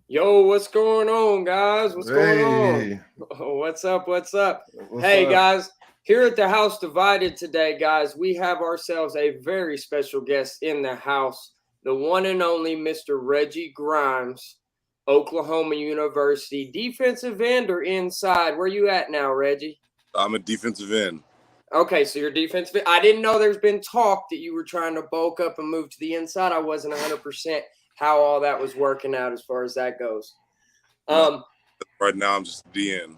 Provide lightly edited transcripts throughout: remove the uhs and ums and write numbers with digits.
Yo, what's going on, guys? What's going on? Hey, What's up? What's up? what's Hey, up? guys, here at the House Divided today, guys, we have ourselves a very special guest in the house, the one and only Mr. Reggie Grimes, Oklahoma University defensive end or inside. Where you at now, Reggie? I'm a defensive end. Okay, so you're defensive. I didn't know there's been talk that you were trying to bulk up and move to the inside. I wasn't 100% how all that was working out as far as that goes. No, Um, right now I'm just a DN.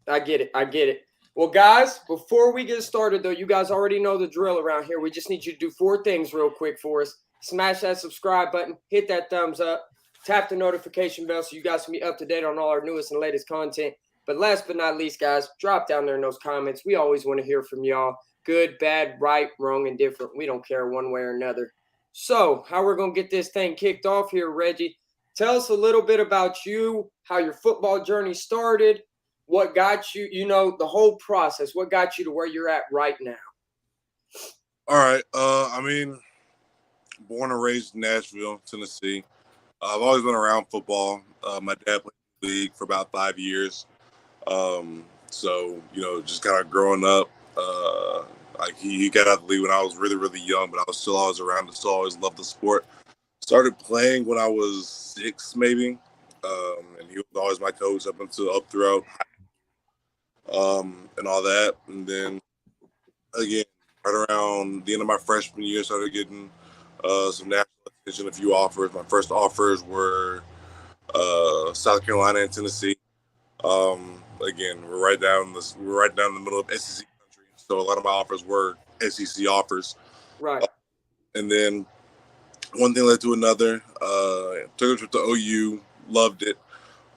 I get it. I get it. Well, guys, before we get started, though, you guys already know the drill around here. We just need you to do four things real quick for us. Smash that subscribe button, hit that thumbs up, tap the notification bell so you guys can be up to date on all our newest and latest content. But last but not least, guys, drop down there in those comments. We always want to hear from y'all. Good, bad, right, wrong, and different. We don't care one way or another. So, how we're going to get this thing kicked off here, Reggie? Tell us a little bit about you, how your football journey started, what got you, the whole process, what got you to where you're at right now. All right. Born and raised in Nashville, Tennessee. I've always been around football. My dad played in the league for about 5 years. So just kind of growing up. Like he got out of the league when I was really, really young, but I was still always around it. Still always loved the sport. Started playing when I was 6, maybe. And he was always my coach up throughout and all that. And then again, right around the end of my freshman year, started getting some national attention, a few offers. My first offers were South Carolina and Tennessee. Again, we're right down in the middle of SEC country, so a lot of my offers were SEC offers. Right. And then one thing led to another. Took a trip to OU, loved it.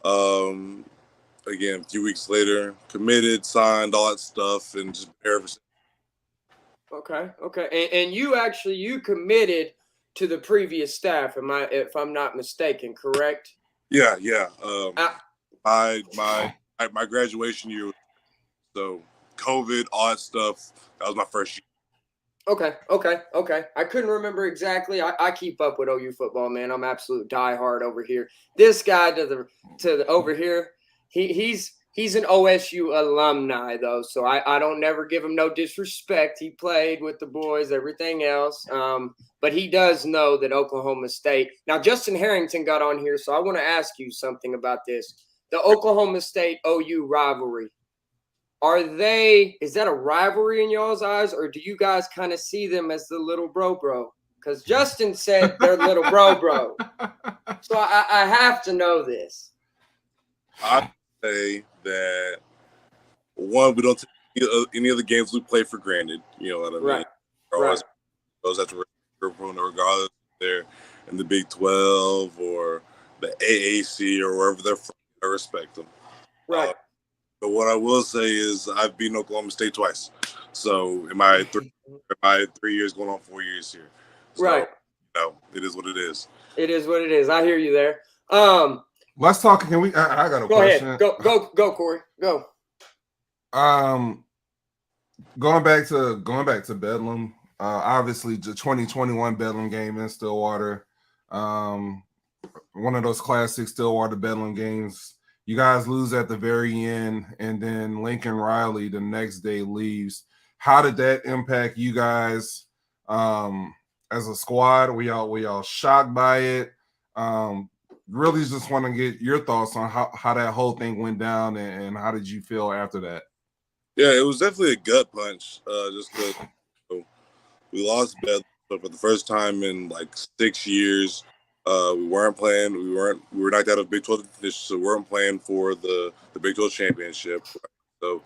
Um, Again, a few weeks later, committed, signed, all that stuff, and just ever since. Okay. And you committed to the previous staff, if I'm not mistaken, correct? Yeah. Uh, My graduation year, so COVID, all that stuff. That was my first year. Okay. I couldn't remember exactly. I keep up with OU football, man. I'm absolute diehard over here. This guy to the over here, he's an OSU alumni though, so I don't never give him no disrespect. He played with the boys, everything else. But he does know that Oklahoma State. Now Justin Harrington got on here, so I want to ask you something about this. The Oklahoma State OU rivalry. Is that a rivalry in y'all's eyes, or do you guys kind of see them as the little bro? Because Justin said they're little bro. So I have to know this. I say that one, we don't take any of the games we play for granted. You know what I mean? Right. Always those that regardless if they're in the Big 12 or the AAC or wherever they're from. I respect them. Right. But what I will say is I've beaten Oklahoma State twice. So in my 3 years going on 4 years here. So, right. It is what it is. It is what it is. I hear you there. Let's talk. Can we? I got a Go question. ahead. Go, Corey. Go. Going back to Bedlam. Obviously, the 2021 Bedlam game in Stillwater. One of those classic Stillwater Bedlam games. You guys lose at the very end, and then Lincoln Riley the next day leaves. How did that impact you guys as a squad? We all shocked by it. Really just want to get your thoughts on how that whole thing went down, and how did you feel after that? Yeah, it was definitely a gut punch. Just because we lost Bedlam for the first time in like 6 years. We weren't playing. We were knocked out of Big 12 competition, so we weren't playing for the Big 12 championship. So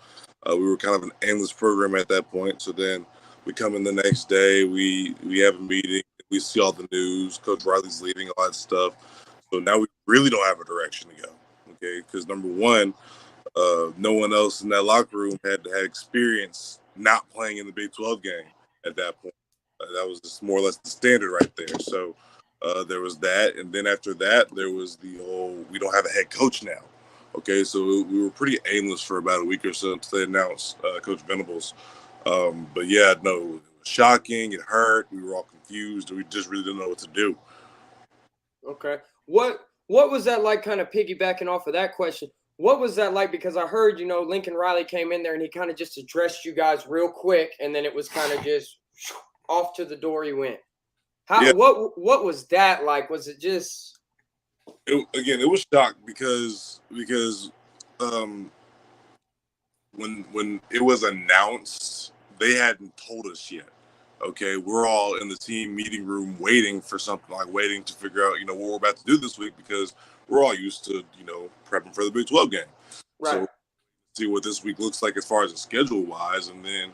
we were kind of an aimless program at that point. So then we come in the next day. We have a meeting. We see all the news. Coach Riley's leaving, all that stuff. So now we really don't have a direction to go. Okay, because number one, no one else in that locker room had experience not playing in the Big 12 game at that point. That was just more or less the standard right there. So there was that, and then after that, there was the whole we don't have a head coach now. Okay, so we were pretty aimless for about a week or so until they announced Coach Venables. But yeah, no, it was shocking. It hurt. We were all confused. We just really didn't know what to do. Okay. What what was that like? Kind of piggybacking off of that question, what was that like? Because I heard, Lincoln Riley came in there and he kind of just addressed you guys real quick, and then it was kind of just off to the door he went. Yeah. What was that like? Was it just It was shocked because when it was announced, they hadn't told us yet. Okay, we're all in the team meeting room waiting for something, like waiting to figure out, what we're about to do this week, because we're all used to, prepping for the Big 12 game. right? So see what this week looks like as far as the schedule wise, and then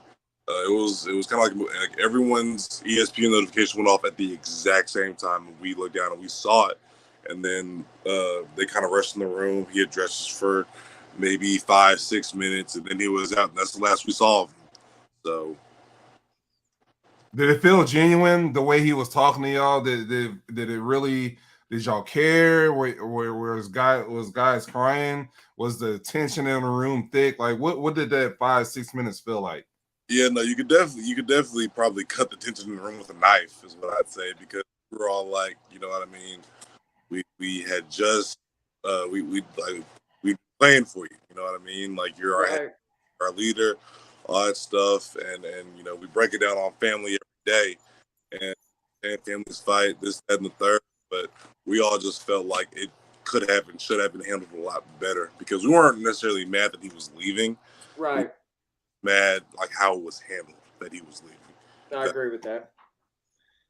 it was kind of like everyone's ESPN notification went off at the exact same time. We looked down and we saw it, and then they kind of rushed in the room. He addressed us for maybe 5-6 minutes, and then he was out, and that's the last we saw of him. So, did it feel genuine the way he was talking to y'all? Did it really? Did y'all care? Was guys crying? Was the tension in the room thick? Like, what did that 5-6 minutes feel like? yeah, no, you could definitely probably cut the tension in the room with a knife, is what I'd say, because we're all like, you know what I mean. We had just we playing for you, you know what I mean. Like, you're our leader, all that stuff, and we break it down on family every day, and families fight this, that, and the third, but we all just felt like it could have and should have been handled a lot better, because we weren't necessarily mad that he was leaving. Right. Mad like how it was handled that he was leaving. I agree with that.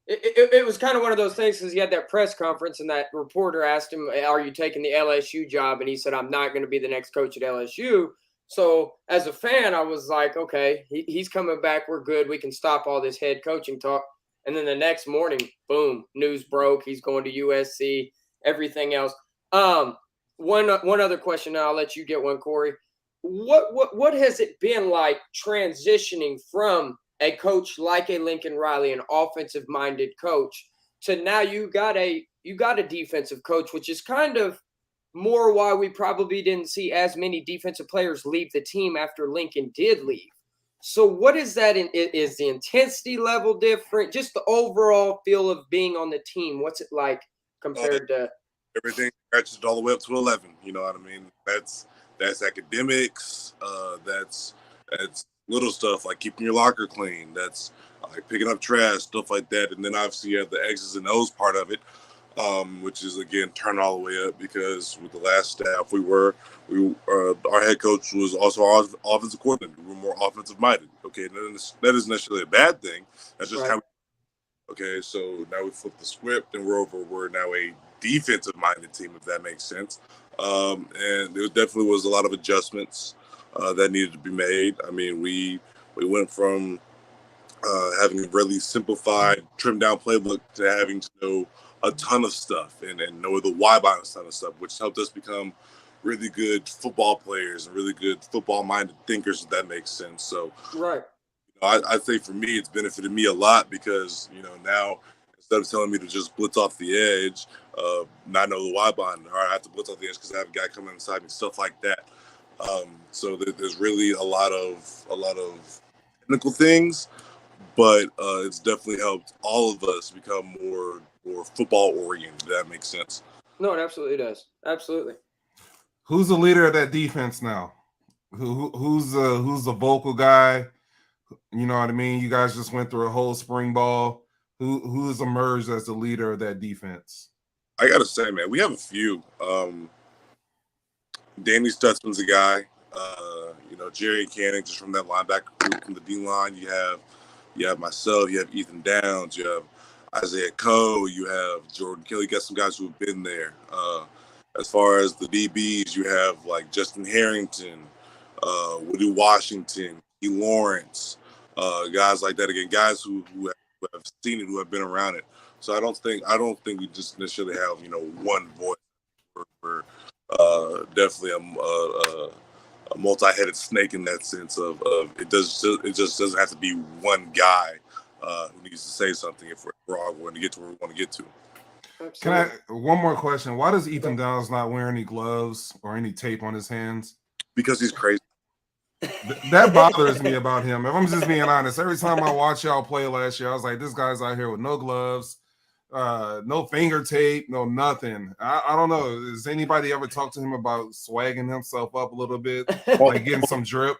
It was kind of one of those things, because he had that press conference and that reporter asked him, "Are you taking the LSU job?" And he said, "I'm not going to be the next coach at LSU." So as a fan, I was like, okay, he's coming back. We're good. We can stop all this head coaching talk. And then the next morning, boom, news broke. He's going to USC, everything else. One other question, now I'll let you get one, Corey. What has it been like transitioning from a coach like a Lincoln Riley, an offensive-minded coach, to now you got a defensive coach, which is kind of more why we probably didn't see as many defensive players leave the team after Lincoln did leave. So what is that? Is the intensity level different? Just the overall feel of being on the team. What's it like compared to everything ratchets all the way up to 11? You know what I mean? That's academics. That's little stuff like keeping your locker clean. That's like picking up trash, stuff like that. And then obviously you have the X's and O's part of it, which is again turned all the way up, because with the last staff our head coach was also our offensive coordinator. We were more offensive minded. Okay, that isn't necessarily a bad thing. That's just how. Okay, so now we flip the script and we're now a defensive minded team, if that makes sense. And there definitely was a lot of adjustments that needed to be made. I mean, we went from having a really simplified, trimmed down playbook to having to know a ton of stuff and know the why behind a ton of stuff, which helped us become really good football players and really good football-minded thinkers, if that makes sense. So, right. I'd say for me, it's benefited me a lot, because now instead of telling me to just blitz off the edge, not know the why behind it, all right, I have to blitz off the edge because I have a guy coming inside me, stuff like that. So there's really a lot of technical things, but it's definitely helped all of us become more football oriented. If that makes sense. No, it absolutely does. Absolutely. Who's the leader of that defense now? Who's the vocal guy? You know what I mean? You guys just went through a whole spring ball. Who's emerged as the leader of that defense? I gotta say, man, we have a few. Danny Stutzman's a guy. Jerry Canning, just from that linebacker group from the D line. You have myself. You have Ethan Downs. You have Isaiah Coe. You have Jordan Kelly. You got some guys who have been there. As far as the DBs, you have like Justin Harrington, Woody Washington, E. Lawrence, guys like that. Again, guys who have seen it, who have been around it. So I don't think we just necessarily have one voice. We're definitely a multi-headed snake in that sense of it just doesn't have to be one guy who needs to say something if we're all going to get to where we want to get to. Absolutely. One more question? Why does Ethan Downs not wear any gloves or any tape on his hands? Because he's crazy. That bothers me about him. If I'm just being honest, every time I watch y'all play last year, I was like, this guy's out here with no gloves, no finger tape, no nothing. I don't know. Has anybody ever talked to him about swagging himself up a little bit, like getting some drip?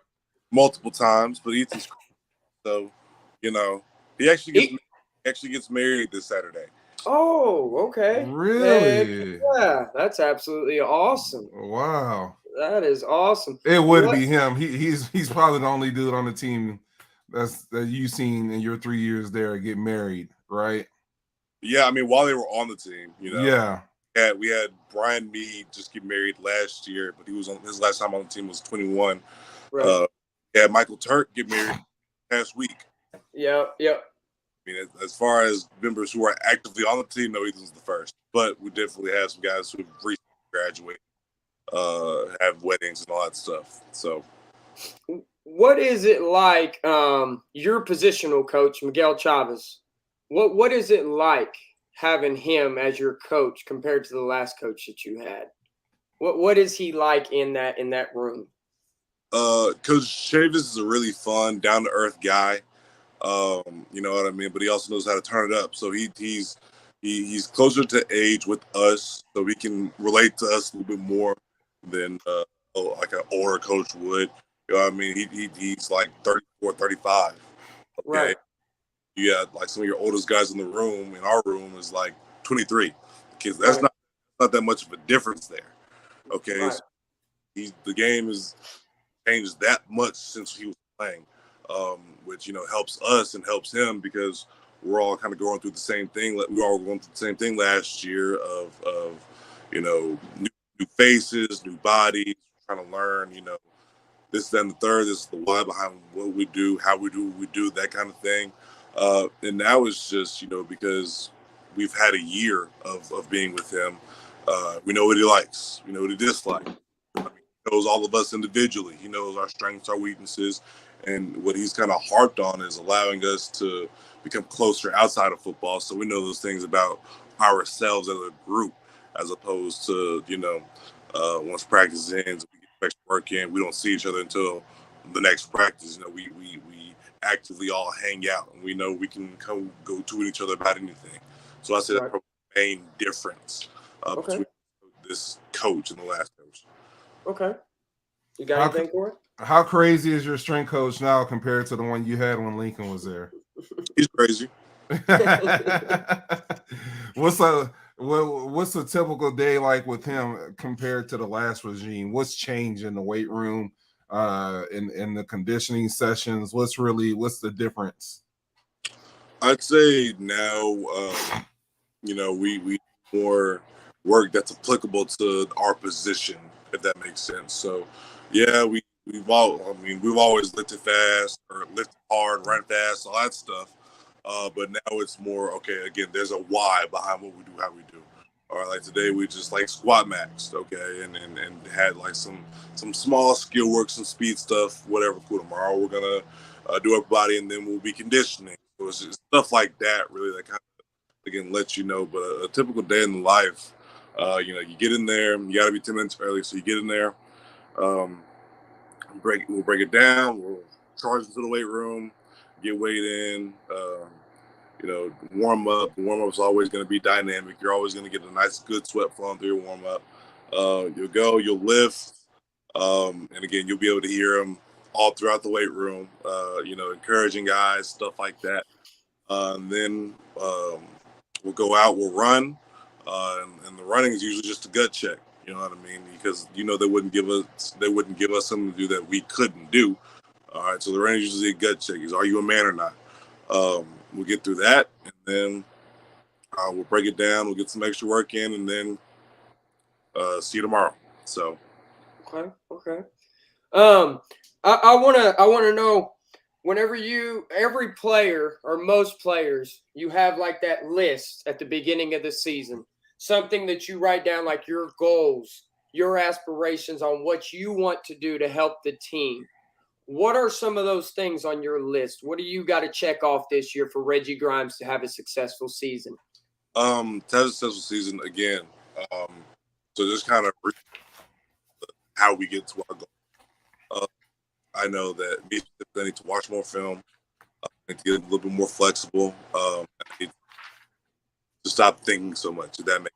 Multiple times, but Ethan's so he actually gets married this Saturday. Oh, okay. Heck Really? yeah, that's absolutely awesome. Wow. That is awesome. It would What? be him. He's probably the only dude on the team that you've seen in your 3 years there get married, right? Yeah, I mean, while they were on the team, Yeah. we had Brian Mead just get married last year, but he was on his last time on the team was 21. Right. Michael Turk get married last week. Yep. I mean, as far as members who are actively on the team, no, Ethan's the first. But we definitely have some guys who have recently graduated, have weddings and all that stuff. So, What is it like? Your positional coach, Miguel Chavez. What is it like having him as your coach compared to the last coach that you had? What is he like in that room? Coach Chavis is a really fun, down to earth guy. You know what I mean? But he also knows how to turn it up. So he's closer to age with us, so he can relate to us a little bit more than like an older coach would. You know what I mean? He's like 34, 35. Okay. Right. You got like some of your oldest guys in the room. In our room is like 23. Kids, that's Right. not that much of a difference there. Okay. Right. So the game has changed that much since he was playing, which helps us and helps him because we're all kind of going through the same thing. We were all going through the same thing last year of new faces, new bodies, trying to learn. This, then the third. This is the why behind what we do, how we do what we do, that kind of thing. And now it's just because we've had a year of being with him. We know what he likes. We know what he dislikes. He knows all of us individually. He knows our strengths, our weaknesses, and what he's kind of harped on is allowing us to become closer outside of football. So we know those things about ourselves as a group, as opposed to once practice ends, we get extra work in. We don't see each other until the next practice. We actively all hang out, and we know we can go to each other about anything. So I say that's probably the main difference Okay. between this coach and the last coach. Okay. You got anything for it? How crazy is your strength coach now compared to the one you had when Lincoln was there? He's crazy. What's a typical day like with him compared to the last regime? What's changed in the weight room, in the conditioning sessions? What's the difference? I'd say now, we more work that's applicable to our position, if that makes sense. So, yeah, we've always lifted fast or lifted hard, run fast, all that stuff. But now it's more okay. Again, there's a why behind what we do, how we do. All right, like today we just like squat maxed, okay, and had like some small skill work, some speed stuff, whatever. Cool. Tomorrow we're gonna do our body, and then we'll be conditioning. So it's just stuff like that, really, that kind of again lets you know. But a typical day in life, you get in there. You got to be 10 minutes early, so you get in there. Um, we'll break it down. We'll charge into the weight room, get weighed in. Warm up. The warm up is always going to be dynamic. You're always going to get a nice, good sweat flowing through your warm up. You'll go, you'll lift, and again, you'll be able to hear them all throughout the weight room. Encouraging guys, stuff like that. And then we'll go out, we'll run, and the running is usually just a gut check. You know what I mean? Because they wouldn't give us something to do that we couldn't do. All right, so the running is usually a gut check. Is, are you a man or not? We'll get through that, and then we'll break it down. We'll get some extra work in, and then see you tomorrow. So, Okay. I wanna know whenever every player or most players, you have like that list at the beginning of the season, something that you write down like your goals, your aspirations on what you want to do to help the team. What are some of those things on your list? What do you got to check off this year for Reggie Grimes to have a successful season? to have a successful season again. Um, so just kind of how we get to our goal. I know that I need to watch more film. I need to get a little bit more flexible. I need stop thinking so much. If that makes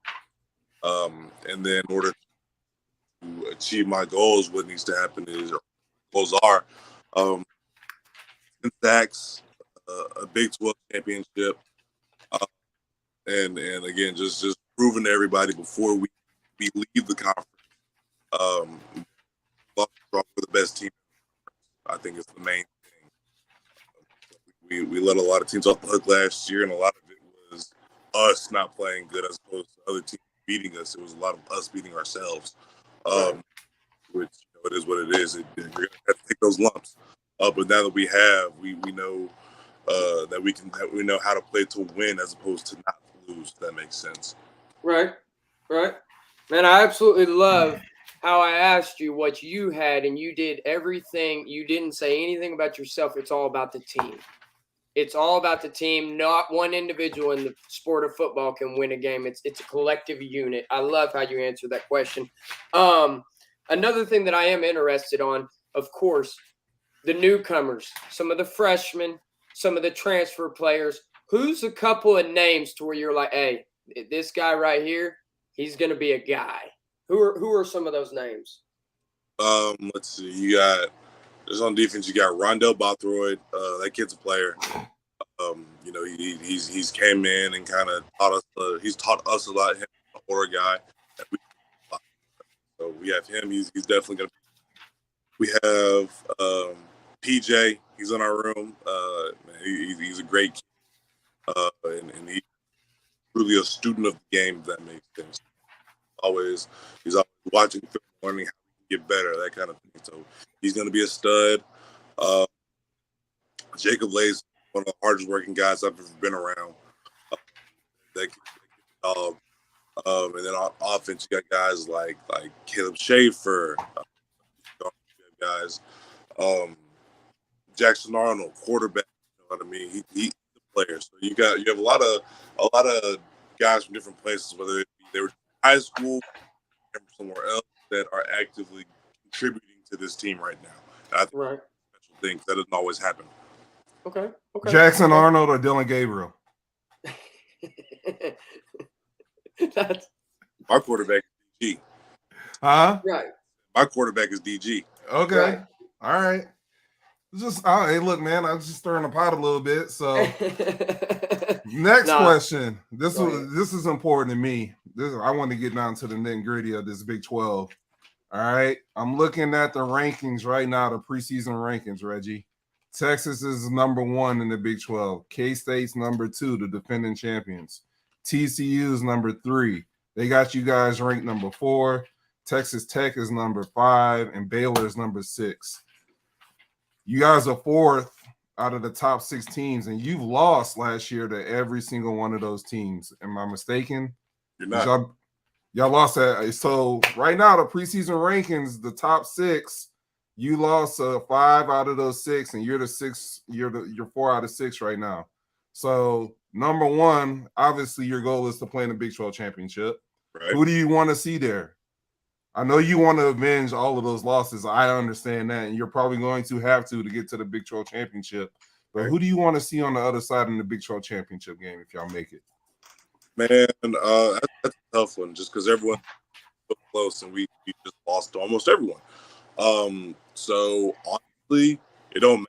and then in order to achieve my goals, what needs to happen is, or goals are, 10 sacks, a Big 12 championship, and again, just proving to everybody before we leave the conference, we're the best team. I think it's the main thing. We let a lot of teams off the hook last year, and a lot of it was us not playing good as opposed to other teams beating us. It was a lot of us beating ourselves, which it is what it is. We're gonna have to take those lumps. But now that we know that we know how to play to win as opposed to not lose. If that makes sense. Right. Man, I absolutely love how I asked you what you had, and you did everything. You didn't say anything about yourself. It's all about the team. It's all about the team. Not one individual in the sport of football can win a game. It's a collective unit. I love how you answered that question. Another thing that I am interested on, of course, the newcomers, some of the freshmen, some of the transfer players. Who's a couple of names to where you're like, hey, this guy right here, he's going to be a guy? Who are some of those names? Let's see. You got just on defense. You got Rondell Bothroyd. That kid's a player. He's came in and kind of taught us. He's taught us a lot. Him, an older guy. So we have him. He's definitely going to. We have PJ. He's in our room. He's a great kid. And he's really a student of the game. If that makes sense. He's always watching, learning how to get better, that kind of thing. So he's going to be a stud. Jacob Lay's one of the hardest working guys I've ever been around. That dog. And then on offense, you got guys like Caleb Schaefer, guys, Jackson Arnold, quarterback. You know what I mean? He's a player. So you have a lot of guys from different places, whether they were high school or somewhere else, that are actively contributing to this team right now. And I think that's a special thing that doesn't always happen. Okay. Jackson Arnold or Dylan Gabriel? That's our quarterback is DG. Huh? Right. My quarterback is DG. Okay. Right. All right. Hey, look, man, I was just stirring the pot a little bit. So next question. This is important to me. I want to get down to the nitty gritty of this Big 12. All right. I'm looking at the rankings right now, the preseason rankings, Reggie. Texas is number 1 in the Big 12. K-State's number 2, the defending champions. TCU is number 3. They got you guys ranked number 4. Texas Tech is number 5, and Baylor is number 6. You guys are 4th out of the top 6 teams, and you've lost last year to every single one of those teams. Am I mistaken? You're not. Y'all lost that. So right now, the preseason rankings, the top 6, you lost 5 out of those 6, and you're the 6. You're 4 out of 6 right now. So number 1, obviously, your goal is to play in the Big 12 championship. Right. Who do you want to see there? I know you want to avenge all of those losses. I understand that, and you're probably going to have to get to the Big 12 championship. But who do you want to see on the other side in the Big 12 championship game if y'all make it? Man, that's a tough one, just because everyone's so close, and we just lost to almost everyone. So honestly, it don't matter.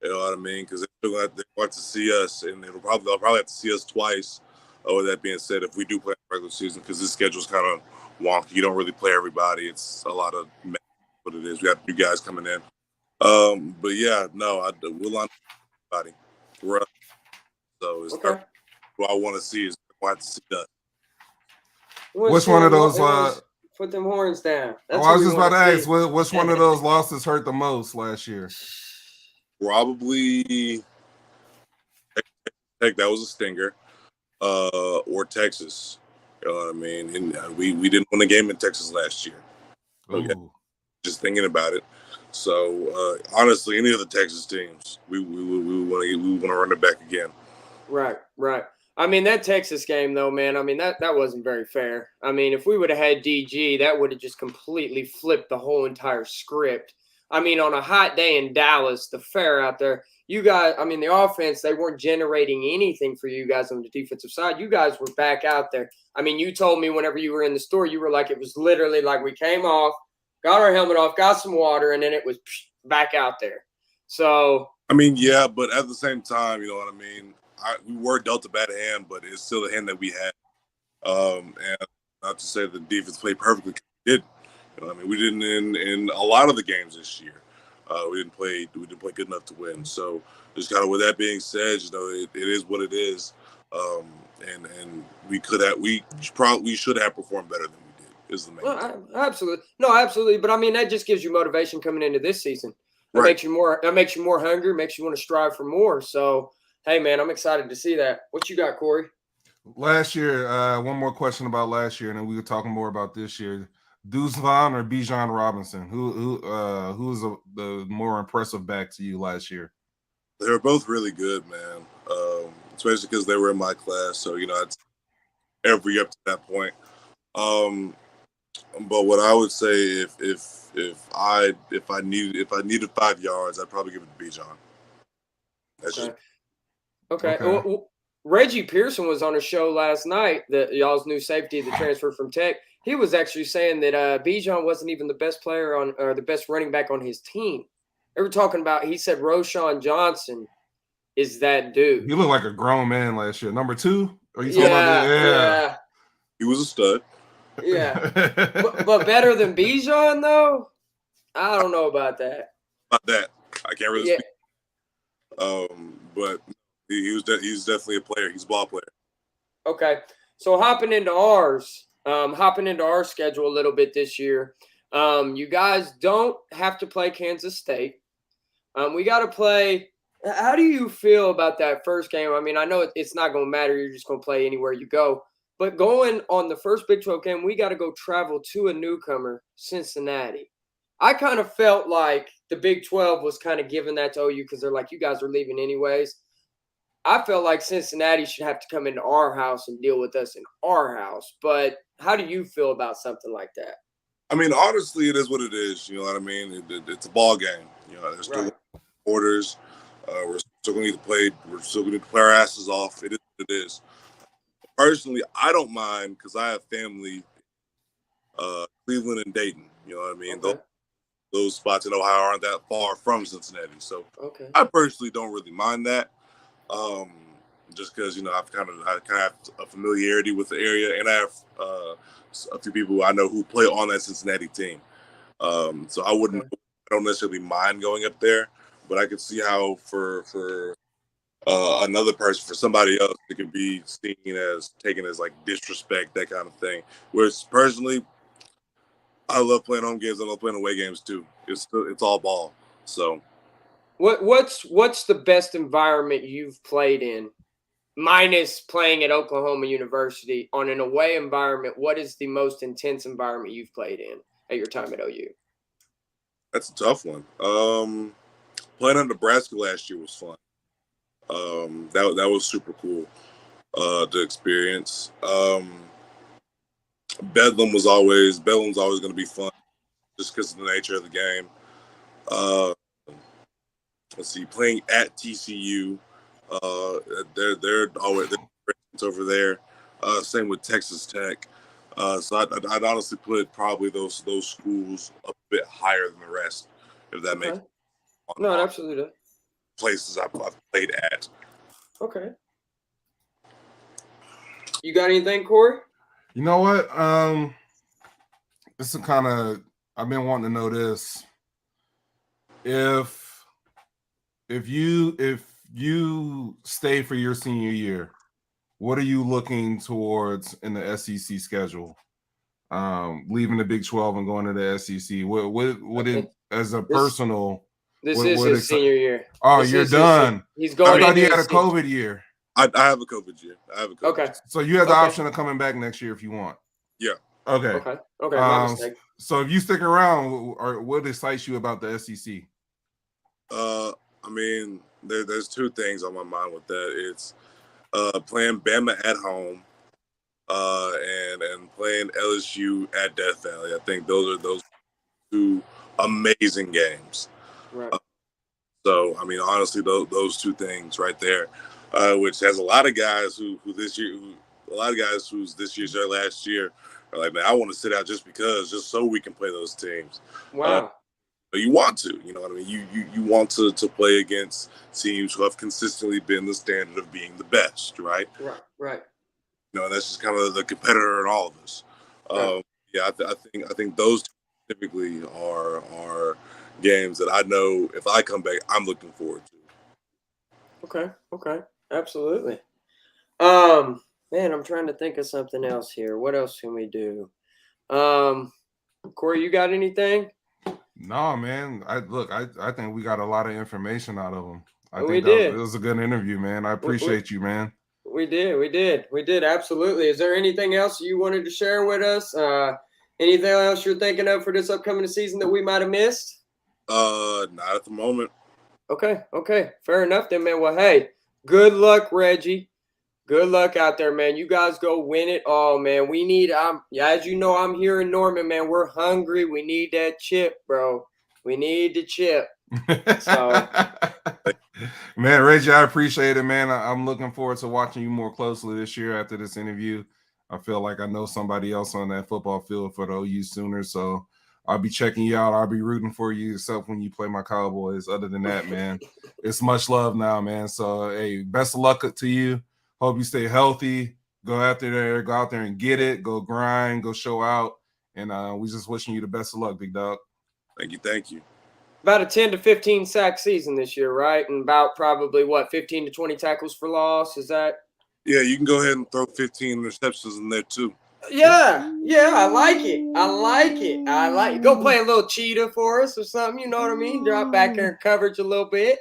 You know what I mean? Because they want to see us, and they'll probably have to see us twice. With that being said, if we do play regular season, because this schedule's kind of wonky, you don't really play everybody. It's a lot of what it is. We got new guys coming in. But yeah, no, we'll line everybody. We're up. So it's what I want to see is I want to see us. Which one of those? Put them horns down. I was just about to ask, which one of those losses hurt the most last year? Probably Tech. That was a stinger. Or Texas. You know what I mean? And we didn't win a game in Texas last year. Okay. Just thinking about it. So honestly, any of the Texas teams, we want to run it back again. Right. I mean, that Texas game, though, man, I mean, that wasn't very fair. I mean, if we would have had DG, that would have just completely flipped the whole entire script I mean, on a hot day in Dallas, the fair out there, you guys, I mean, the offense, they weren't generating anything for you guys on the defensive side. You guys were back out there. I mean, you told me whenever you were in the store, you were like, it was literally like we came off, got our helmet off, got some water, and then it was back out there. So, I mean, yeah, but at the same time, you know what I mean? We were dealt a bad hand, but it's still the hand that we had. And not to say the defense played perfectly, we didn't. You know, I mean, we didn't in a lot of the games this year. We didn't play good enough to win. So just kind of with that being said, you know, it is what it is. And we should have performed better than we did. Is the main thing. Absolutely. No, absolutely. But I mean, that just gives you motivation coming into this season. That Right. makes you more hungry, makes you want to strive for more. So, hey, man, I'm excited to see that. What you got, Corey? Last year, one more question about last year, and then we were talking more about this year. Deuce Vaughn or Bijan Robinson? Who was the more impressive back to you last year? They were both really good, man. Especially because they were in my class, so you know, it's every up to that point. But what I would say, if I needed 5 yards, I'd probably give it to Bijan. That's Okay. just Okay. Okay. Well, Reggie Pearson was on a show last night, that y'all's new safety that transferred from Tech. He was actually saying that Bijan wasn't even the best player on, or the best running back on his team. They were talking about, he said Roshan Johnson is that dude. He looked like a grown man last year. Number 2? Are you talking about Yeah. he was a stud. Yeah. But better than Bijan, though? I don't know about that. About that, I can't really Yeah. speak. But he's definitely a player. He's a ball player. Okay. So hopping into our schedule a little bit this year. You guys don't have to play Kansas State. We got to play. How do you feel about that first game? I mean, I know it's not going to matter. You're just going to play anywhere you go. But going on the first Big 12 game, we got to go travel to a newcomer, Cincinnati. I kind of felt like the Big 12 was kind of giving that to OU because they're like, you guys are leaving anyways. I felt like Cincinnati should have to come into our house and deal with us in our house. But how do you feel about something like that? I mean, honestly, it is what it is. You know what I mean? It's a ball game. You know, there's still orders. We're still going to need to play. We're still going to play our asses off. It is what it is. Personally, I don't mind because I have family, Cleveland and Dayton. You know what I mean? Okay. Those spots in Ohio aren't that far from Cincinnati, so Okay. I personally don't really mind that. Just because you know I kind of have a familiarity with the area, and I have a few people I know who play on that Cincinnati team. So I don't necessarily mind going up there, but I could see how for another person, for somebody else, it could be taken as like disrespect, that kind of thing. Whereas personally, I love playing home games. I love playing away games too. It's all ball. So What's the best environment you've played in, minus playing at Oklahoma University? On an away environment, what is the most intense environment you've played in at your time at OU? that's a tough one. Playing in Nebraska last year was fun. That was super cool to experience. Bedlam's always going to be fun just because of the nature of the game. Let's see, playing at TCU, they're always over there. Same with Texas Tech. So I'd honestly put probably those schools a bit higher than the rest, if that makes sense. No, it absolutely does. Places I've played at. Okay. You got anything, Corey? You know what? This is kind of, I've been wanting to know this. If you stay for your senior year, what are you looking towards in the SEC schedule? Leaving the Big 12 and going to the SEC. What it, as a personal? This is his senior year. Oh, you're done. He's going. I thought he had a COVID year. I have a COVID year. Okay. So you have the option of coming back next year if you want. Yeah. Okay. My mistake. So if you stick around, what excites you about the SEC? I mean, there's two things on my mind with that. It's playing Bama at home, and playing LSU at Death Valley. I think those two amazing games. Right. So, I mean, honestly, those two things right there, which has a lot of guys who this year, a lot of guys who's this year's their last year are like, man, I want to sit out just so we can play those teams. Wow. But you want to, you know what I mean? You want to play against teams who have consistently been the standard of being the best, right? Right. You know, and that's just kind of the competitor in all of us. Right. Yeah, I think those two typically are games that I know if I come back, I'm looking forward to. Okay. Absolutely. Man, I'm trying to think of something else here. What else can we do? Corey, you got anything? No, man. I think we got a lot of information out of them. I We think did. it was a good interview, man. I appreciate you, man. We did. Absolutely. Is there anything else you wanted to share with us? Anything else you're thinking of for this upcoming season that we might have missed? Not at the moment. Okay. Fair enough then, man. Well, hey, good luck, Reggie. Good luck out there, man. You guys go win it all, man. We need, as you know, I'm here in Norman, man. We're hungry. We need that chip, bro. We need the chip. So, man, Reggie, I appreciate it, man. I'm looking forward to watching you more closely this year after this interview. I feel like I know somebody else on that football field for the OU Sooners, so I'll be checking you out. I'll be rooting for you, except when you play my Cowboys. Other than that, man, it's much love now, man. So, hey, best of luck to you. Hope you stay healthy. Go out there and get it. Go grind. Go show out. And we just wishing you the best of luck, big dog. Thank you. about a 10 to 15 sack season this year, right? And about probably, 15 to 20 tackles for loss. Is that? Yeah, you can go ahead and throw 15 interceptions in there, too. Yeah, I like it. Go play a little cheetah for us or something. You know what I mean? Drop back there in coverage a little bit.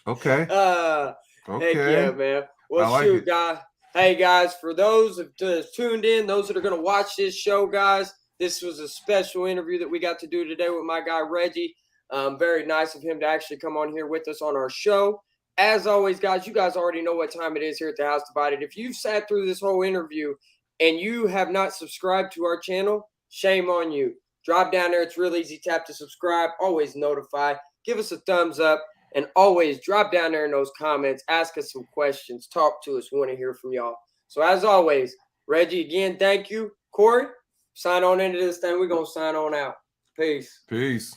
Okay. Heck yeah, man. Well, like shoot, it. guys. Hey, guys, for those that tuned in, those that are going to watch this show, guys, this was a special interview that we got to do today with my guy, Reggie. Very nice of him to actually come on here with us on our show. As always, guys, you guys already know what time it is here at the House Divided. If you've sat through this whole interview and you have not subscribed to our channel, shame on you. Drop down there. It's real easy. Tap to subscribe. Always notify. Give us a thumbs up. And always drop down there in those comments. Ask us some questions. Talk to us. We want to hear from y'all. So as always, Reggie, again, thank you. Corey, sign on into this thing. We're going to sign on out. Peace.